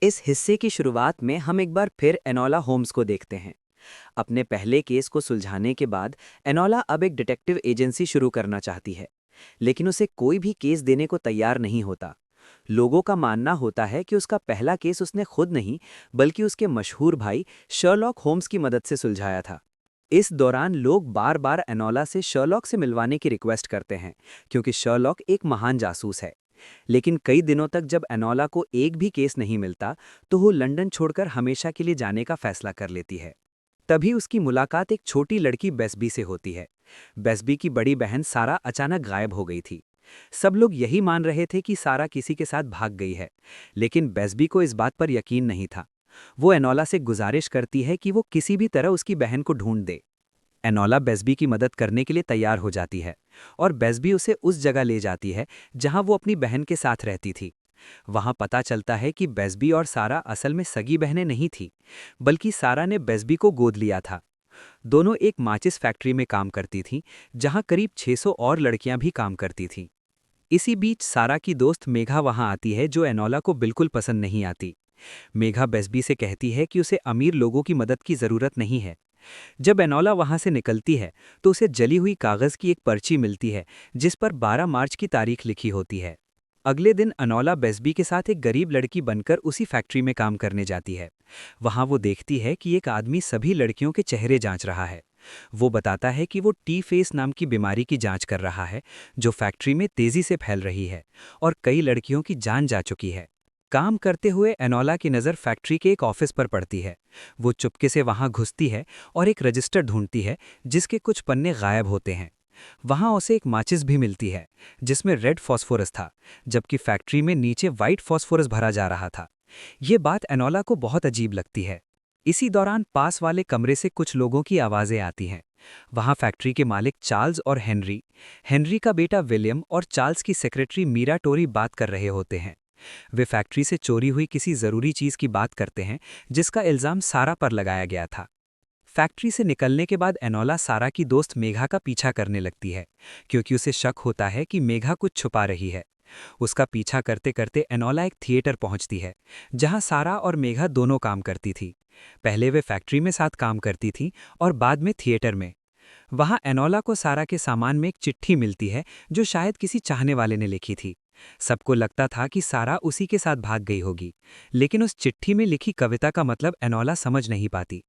इस हिस्से की शुरुआत में हम एक बार फिर एनोला होम्स को देखते हैं। अपने पहले केस को सुलझाने के बाद एनोला अब एक डिटेक्टिव एजेंसी शुरू करना चाहती है, लेकिन उसे कोई भी केस देने को तैयार नहीं होता। लोगों का मानना होता है कि उसका पहला केस उसने खुद नहीं, बल्कि उसके मशहूर भाई शर्लॉक होम्स की मदद से सुलझाया था। इस दौरान लोग बार बार एनोला से शर्लॉक से मिलवाने की रिक्वेस्ट करते हैं, क्योंकि शर्लॉक एक महान जासूस है। लेकिन कई दिनों तक जब एनोला को एक भी केस नहीं मिलता, तो वो लंदन छोड़कर हमेशा के लिए जाने का फैसला कर लेती है। तभी उसकी मुलाकात एक छोटी लड़की बेस्बी से होती है। बेस्बी की बड़ी बहन सारा अचानक गायब हो गई थी। सब लोग यही मान रहे थे कि सारा किसी के साथ भाग गई है, लेकिन बेस्बी को इस बात पर यकीन नहीं था। वो एनोला से गुजारिश करती है कि वो किसी भी तरह उसकी बहन को ढूंढ दे। एनोला बेस्बी की मदद करने के लिए तैयार हो जाती है, और बेस्बी उसे उस जगह ले जाती है जहां वो अपनी बहन के साथ रहती थी। वहां पता चलता है कि बेस्बी और सारा असल में सगी बहनें नहीं थी, बल्कि सारा ने बेस्बी को गोद लिया था। दोनों एक माचिस फैक्ट्री में काम करती थीं, जहां करीब 600 और लड़कियां भी काम करती थीं। इसी बीच सारा की दोस्त मेघा वहां आती है, जो एनोला को बिल्कुल पसंद नहीं आती। मेघा बेस्बी से कहती है कि उसे अमीर लोगों की मदद की जरूरत नहीं है। जब एनोला वहां से निकलती है, तो उसे जली हुई कागज की एक पर्ची मिलती है, जिस पर 12 मार्च की तारीख लिखी होती है। अगले दिन अनोला बेस्बी के साथ एक गरीब लड़की बनकर उसी फैक्ट्री में काम करने जाती है। वहां वो देखती है कि एक आदमी सभी लड़कियों के चेहरे जांच रहा है। वो बताता है कि वो टी फेस नाम की बीमारी की जांच कर रहा है, जो फैक्ट्री में तेजी से फैल रही है और कई लड़कियों की जान जा चुकी है। काम करते हुए एनोला की नज़र फैक्ट्री के एक ऑफिस पर पड़ती है। वो चुपके से वहां घुसती है और एक रजिस्टर ढूंढती है, जिसके कुछ पन्ने गायब होते हैं। वहां उसे एक माचिस भी मिलती है, जिसमें रेड फॉस्फोरस था, जबकि फैक्ट्री में नीचे वाइट फॉस्फोरस भरा जा रहा था। ये बात एनोला को बहुत अजीब लगती है। इसी दौरान पास वाले कमरे से कुछ लोगों की आवाजें आती हैं। वहां फैक्ट्री के मालिक चार्ल्स और हेनरी, हेनरी का बेटा विलियम और चार्ल्स की सेक्रेटरी मीरा टोरी बात कर रहे होते हैं। वे फैक्ट्री से चोरी हुई किसी जरूरी चीज की बात करते हैं, जिसका इल्जाम सारा पर लगाया गया था। फैक्ट्री से निकलने के बाद एनोला सारा की दोस्त मेघा का पीछा करने लगती है, क्योंकि उसे शक होता है कि मेघा कुछ छुपा रही है। उसका पीछा करते करते एनोला एक थिएटर पहुंचती है, जहां सारा और मेघा दोनों काम करती थी। पहले वे फैक्ट्री में साथ काम करती थी और बाद में थिएटर में। वहां एनोला को सारा के सामान में एक चिट्ठी मिलती है, जो शायद किसी चाहने वाले ने लिखी थी। सबको लगता था कि सारा उसी के साथ भाग गई होगी, लेकिन उस चिट्ठी में लिखी कविता का मतलब एनोला समझ नहीं पाती।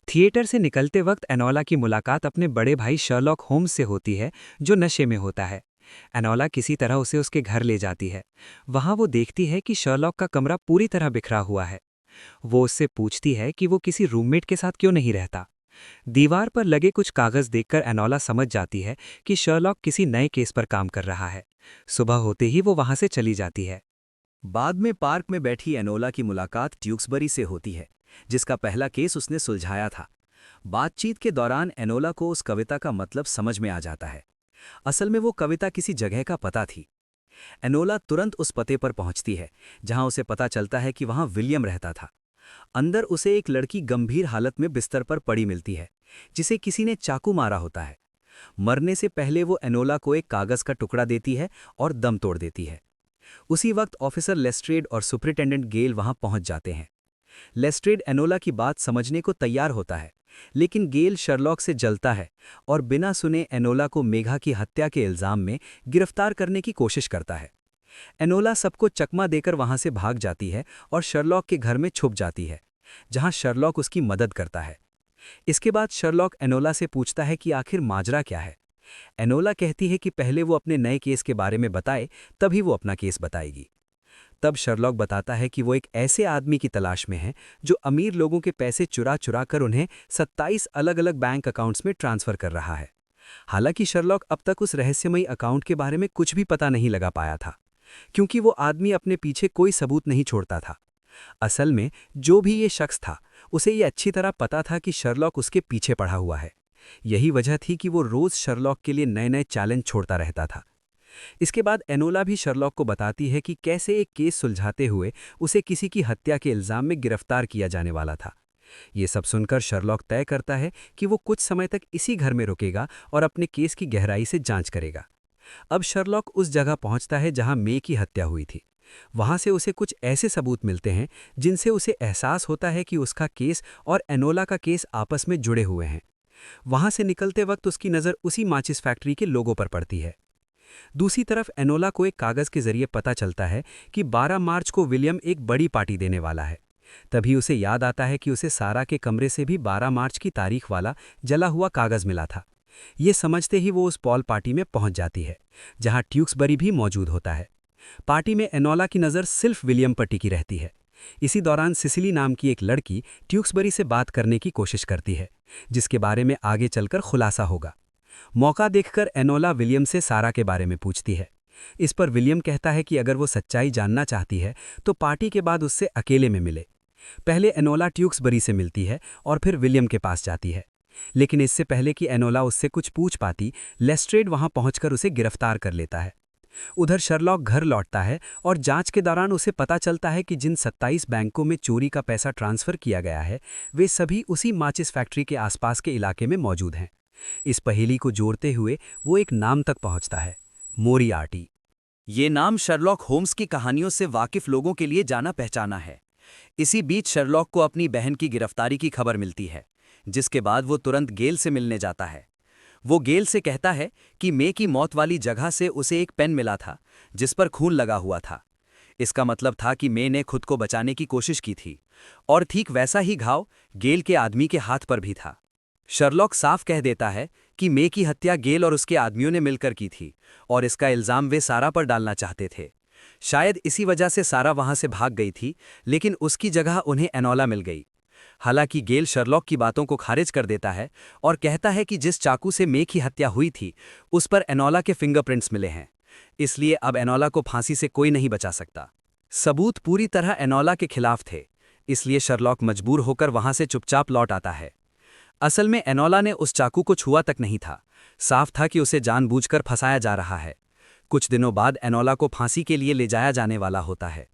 थिएटर से निकलते वक्त एनोला की मुलाकात अपने बड़े भाई शर्लॉक होम्स से होती है, जो नशे में होता है। एनोला किसी तरह उसे उसके घर ले जाती है। वहां वो देखती है कि शर्लॉक का कमरा पूरी तरह बिखरा हुआ है। वो उससे पूछती है कि वो किसी रूममेट के साथ क्यों नहीं रहता। दीवार पर लगे कुछ कागज देखकर एनोला समझ जाती है कि शर्लॉक किसी नए केस पर काम कर रहा है। सुबह होते ही वो वहां से चली जाती है। बाद में पार्क में बैठी एनोला की मुलाकात ट्यूक्सबरी से होती है, जिसका पहला केस उसने सुलझाया था। बातचीत के दौरान एनोला को उस कविता का मतलब समझ में आ जाता है। असल में वो कविता किसी जगह का पता थी। एनोला तुरंत उस पते पर पहुंचती है, जहां उसे पता चलता है कि वहां विलियम रहता था। अंदर उसे एक लड़की गंभीर हालत में बिस्तर पर पड़ी मिलती है, जिसे किसी ने चाकू मारा होता है। मरने से पहले वो एनोला को एक कागज का टुकड़ा देती है और दम तोड़ देती है। उसी वक्त ऑफिसर लेस्ट्रेड और सुपरिटेंडेंट गेल वहां पहुंच जाते हैं। लेस्ट्रेड एनोला की बात समझने को तैयार होता है, लेकिन गेल शर्लॉक से जलता है और बिना सुने एनोला को मेघा की हत्या के इल्जाम में गिरफ्तार करने की कोशिश करता है। एनोला सबको चकमा देकर वहां से भाग जाती है और शर्लॉक के घर में छुप जाती है, जहां शर्लॉक उसकी मदद करता है। इसके बाद शर्लॉक एनोला से पूछता है कि आखिर माजरा क्या है। एनोला कहती है कि पहले वो अपने नए केस के बारे में बताए, तभी वो अपना केस बताएगी। तब शर्लॉक बताता है कि वो एक ऐसे आदमी की तलाश में है, जो अमीर लोगों के पैसे चुरा चुरा कर उन्हें 27 अलग अलग बैंक अकाउंट्स में ट्रांसफर कर रहा है। हालांकि शर्लॉक अब तक उस रहस्यमयी अकाउंट के बारे में कुछ भी पता नहीं लगा पाया था, क्योंकि वो आदमी अपने पीछे कोई सबूत नहीं छोड़ता था। असल में जो भी ये शख्स था, उसे ये अच्छी तरह पता था कि शर्लॉक उसके पीछे पड़ा हुआ है। यही वजह थी कि वो रोज शर्लॉक के लिए नए नए चैलेंज छोड़ता रहता था। इसके बाद एनोला भी शर्लॉक को बताती है कि कैसे एक केस सुलझाते हुए उसे किसी की हत्या के इल्जाम में गिरफ्तार किया जाने वाला था। ये सब सुनकर शर्लॉक तय करता है कि वो कुछ समय तक इसी घर में रुकेगा और अपने केस की गहराई से जांच करेगा। अब शर्लॉक उस जगह पहुंचता है जहां मे की हत्या हुई थी, वहां से उसे कुछ ऐसे सबूत मिलते हैं जिनसे उसे एहसास होता है कि उसका केस और एनोला का केस आपस में जुड़े हुए हैं। वहां से निकलते वक्त उसकी नज़र उसी माचिस फैक्ट्री के लोगों पर पड़ती है। दूसरी तरफ एनोला को एक कागज़ के जरिए पता चलता है कि 12 मार्च को विलियम एक बड़ी पार्टी देने वाला है। तभी उसे याद आता है कि उसे सारा के कमरे से भी 12 मार्च की तारीख वाला जला हुआ कागज़ मिला था। ये समझते ही वो उस पॉल पार्टी में पहुंच जाती है, जहां ट्यूक्सबरी भी मौजूद होता है। पार्टी में एनोला की नज़र सिर्फ विलियम पर टिकी रहती है। इसी दौरान सिसिली नाम की एक लड़की ट्यूक्सबरी से बात करने की कोशिश करती है, जिसके बारे में आगे चलकर खुलासा होगा। मौका देखकर एनोला विलियम से सारा के बारे में पूछती है। इस पर विलियम कहता है कि अगर वो सच्चाई जानना चाहती है तो पार्टी के बाद उससे अकेले में मिले। पहले एनोला ट्यूक्सबरी से मिलती है और फिर विलियम के पास जाती है। लेकिन इससे पहले कि एनोला उससे कुछ पूछ पाती, लेस्ट्रेड वहां पहुंचकर उसे गिरफ्तार कर लेता है। उधर शर्लॉक घर लौटता है और जांच के दौरान उसे पता चलता है कि जिन 27 बैंकों में चोरी का पैसा ट्रांसफर किया गया है, वे सभी उसी माचिस फैक्ट्री के आसपास के इलाके में मौजूद हैं। इस पहेली को जोड़ते हुए वो एक नाम तक पहुंचता है, मोरियार्टी। ये नाम शर्लॉक होम्स की कहानियों से वाकिफ लोगों के लिए जाना पहचाना है। इसी बीच शर्लॉक को अपनी बहन की गिरफ्तारी की खबर मिलती है, जिसके बाद वो तुरंत गेल से मिलने जाता है। वो गेल से कहता है कि मे की मौत वाली जगह से उसे एक पेन मिला था जिस पर खून लगा हुआ था। इसका मतलब था कि मे ने खुद को बचाने की कोशिश की थी, और ठीक वैसा ही घाव गेल के आदमी के हाथ पर भी था। शर्लॉक साफ कह देता है कि मे की हत्या गेल और उसके आदमियों ने मिलकर की थी, और इसका इल्जाम वे सारा पर डालना चाहते थे। शायद इसी वजह से सारा वहां से भाग गई थी, लेकिन उसकी जगह उन्हें एनोला मिल गई। हालांकि गेल शर्लॉक की बातों को खारिज कर देता है और कहता है कि जिस चाकू से मे की हत्या हुई थी उस पर एनोला के फिंगरप्रिंट्स मिले हैं, इसलिए अब एनोला को फांसी से कोई नहीं बचा सकता। सबूत पूरी तरह एनोला के खिलाफ थे, इसलिए शर्लॉक मजबूर होकर वहां से चुपचाप लौट आता है। असल में एनोला ने उस चाकू को छुआ तक नहीं था, साफ था कि उसे जानबूझकर फंसाया जा रहा है। कुछ दिनों बाद एनोला को फांसी के लिए ले जाया जाने वाला होता है,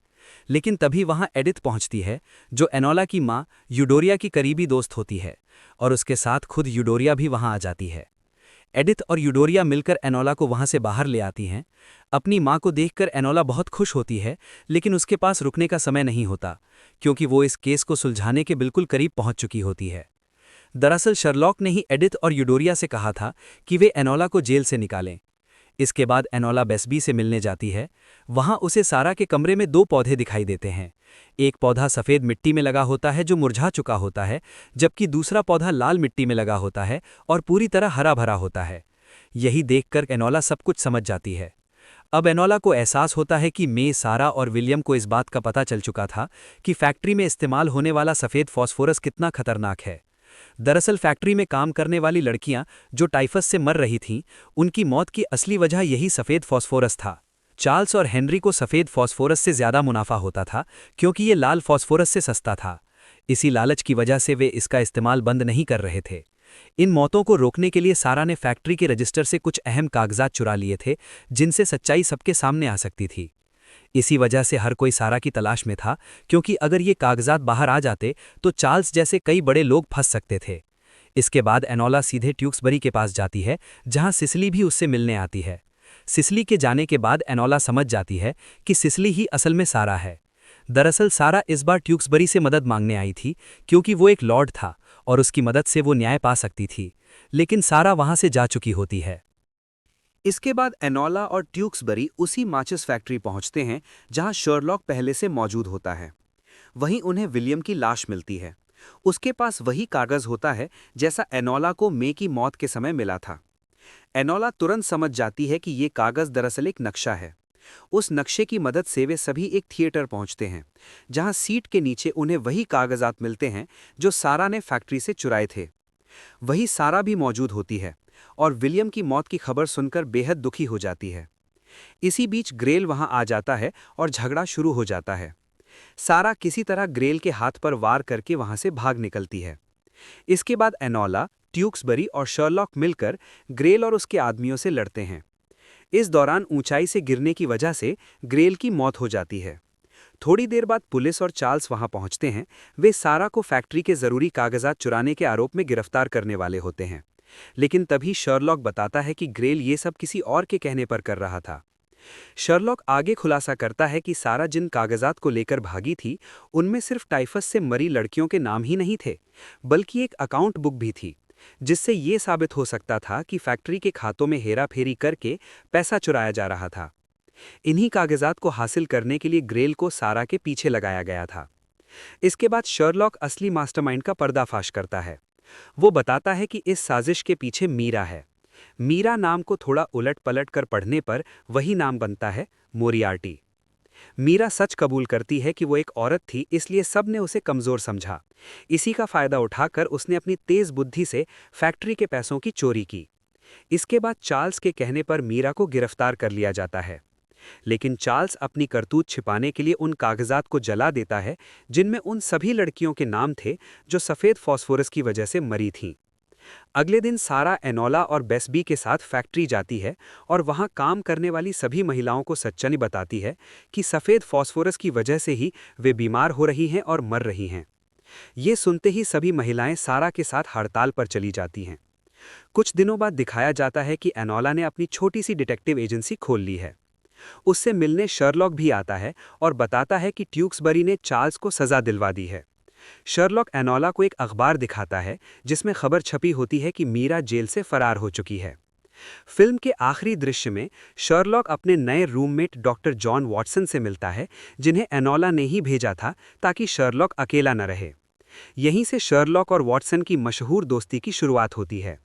लेकिन तभी वहां एडिथ पहुंचती है, जो एनोला की मां यूडोरिया की करीबी दोस्त होती है, और उसके साथ खुद यूडोरिया भी वहां आ जाती है। एडिथ और यूडोरिया मिलकर एनोला को वहां से बाहर ले आती हैं। अपनी मां को देखकर एनोला बहुत खुश होती है, लेकिन उसके पास रुकने का समय नहीं होता, क्योंकि वो इस केस को सुलझाने के बिल्कुल करीब पहुंच चुकी होती है। दरअसल शर्लॉक ने ही एडिथ और यूडोरिया से कहा था कि वे एनोला को जेल से निकालें। इसके बाद एनोला बेस्बी से मिलने जाती है। वहां उसे सारा के कमरे में 2 पौधे दिखाई देते हैं। एक पौधा सफ़ेद मिट्टी में लगा होता है जो मुरझा चुका होता है, जबकि दूसरा पौधा लाल मिट्टी में लगा होता है और पूरी तरह हरा भरा होता है। यही देखकर एनोला सब कुछ समझ जाती है। अब एनोला को एहसास होता है कि मे, सारा और विलियम को इस बात का पता चल चुका था कि फैक्ट्री में इस्तेमाल होने वाला सफ़ेद फॉस्फोरस कितना खतरनाक है। दरअसल फैक्ट्री में काम करने वाली लड़कियां जो टाइफस से मर रही थीं, उनकी मौत की असली वजह यही सफ़ेद फॉस्फोरस था। चार्ल्स और हेनरी को सफ़ेद फॉस्फोरस से ज़्यादा मुनाफा होता था, क्योंकि ये लाल फॉस्फोरस से सस्ता था। इसी लालच की वजह से वे इसका इस्तेमाल बंद नहीं कर रहे थे। इन मौतों को रोकने के लिए सारा ने फैक्ट्री के रजिस्टर से कुछ अहम कागजात चुरा लिए थे, जिनसे सच्चाई सबके सामने आ सकती थी। इसी वजह से हर कोई सारा की तलाश में था, क्योंकि अगर ये कागजात बाहर आ जाते तो चार्ल्स जैसे कई बड़े लोग फंस सकते थे। इसके बाद एनोला सीधे ट्यूक्सबरी के पास जाती है, जहां सिसिली भी उससे मिलने आती है। सिसिली के जाने के बाद एनोला समझ जाती है कि सिसिली ही असल में सारा है। दरअसल सारा इस बार ट्यूक्सबरी से मदद मांगने आई थी, क्योंकि वो एक लॉर्ड था और उसकी मदद से वो न्याय पा सकती थी, लेकिन सारा वहां से जा चुकी होती है। इसके बाद एनोला और ट्यूक्सबरी उसी माचिस फैक्ट्री पहुंचते हैं जहां शर्लॉक पहले से मौजूद होता है। वहीं उन्हें विलियम की लाश मिलती है। उसके पास वही कागज होता है जैसा एनोला को मे की मौत के समय मिला था। एनोला तुरंत समझ जाती है कि ये कागज दरअसल एक नक्शा है। उस नक्शे की मदद से वे सभी एक थिएटर पहुंचते हैं, जहां सीट के नीचे उन्हें वही कागजात मिलते हैं जो सारा ने फैक्ट्री से चुराए थे। वही सारा भी मौजूद होती है और विलियम की मौत की खबर सुनकर बेहद दुखी हो जाती है। इसी बीच ग्रेल वहां आ जाता है और झगड़ा शुरू हो जाता है। सारा किसी तरह ग्रेल के हाथ पर वार करके वहां से भाग निकलती है। इसके बाद एनोला, ट्यूक्सबरी और शर्लॉक मिलकर ग्रेल और उसके आदमियों से लड़ते हैं। इस दौरान ऊंचाई से गिरने की वजह से ग्रेल की मौत हो जाती है। थोड़ी देर बाद पुलिस और चार्ल्स वहां पहुंचते हैं। वे सारा को फैक्ट्री के जरूरी कागजात चुराने के आरोप में गिरफ्तार करने वाले होते हैं, लेकिन तभी शर्लॉक बताता है कि ग्रेल ये सब किसी और के कहने पर कर रहा था। शर्लॉक आगे खुलासा करता है कि सारा जिन कागजात को लेकर भागी थी, उनमें सिर्फ टाइफस से मरी लड़कियों के नाम ही नहीं थे, बल्कि एक अकाउंट बुक भी थी, जिससे ये साबित हो सकता था कि फैक्ट्री के खातों में हेराफेरी करके पैसा चुराया जा रहा था। इन्हीं कागजात को हासिल करने के लिए ग्रेल को सारा के पीछे लगाया गया था। इसके बाद शर्लॉक असली मास्टरमाइंड का पर्दाफाश करता है। वो बताता है कि इस साजिश के पीछे मीरा है। मीरा नाम को थोड़ा उलट पलट कर पढ़ने पर वही नाम बनता है, मोरियार्टी। मीरा सच कबूल करती है कि वो एक औरत थी, इसलिए सब ने उसे कमजोर समझा। इसी का फायदा उठाकर उसने अपनी तेज बुद्धि से फैक्ट्री के पैसों की चोरी की। इसके बाद चार्ल्स के कहने पर मीरा को गिरफ्तार कर लिया जाता है, लेकिन चार्ल्स अपनी करतूत छिपाने के लिए उन कागजात को जला देता है जिनमें उन सभी लड़कियों के नाम थे जो सफ़ेद फॉस्फोरस की वजह से मरी थीं। अगले दिन सारा एनोला और बेस्बी के साथ फैक्ट्री जाती है और वहां काम करने वाली सभी महिलाओं को सच्चाई बताती है कि सफ़ेद फॉस्फोरस की वजह से ही वे बीमार हो रही हैं और मर रही हैं। ये सुनते ही सभी महिलाएं सारा के साथ हड़ताल पर चली जाती हैं। कुछ दिनों बाद दिखाया जाता है कि एनोला ने अपनी छोटी सी डिटेक्टिव एजेंसी खोल ली है। उससे मिलने शर्लॉक भी आता है और बताता है कि ट्यूक्सबरी ने चार्ल्स को सजा दिलवा दी है। शर्लॉक एनोला को एक अखबार दिखाता है जिसमें खबर छपी होती है कि मीरा जेल से फरार हो चुकी है। फिल्म के आखिरी दृश्य में शर्लॉक अपने नए रूममेट डॉक्टर जॉन वॉटसन से मिलता है, जिन्हें एनोला ने ही भेजा था ताकि शर्लॉक अकेला न रहे। यहीं से शर्लॉक और वॉटसन की मशहूर दोस्ती की शुरुआत होती है।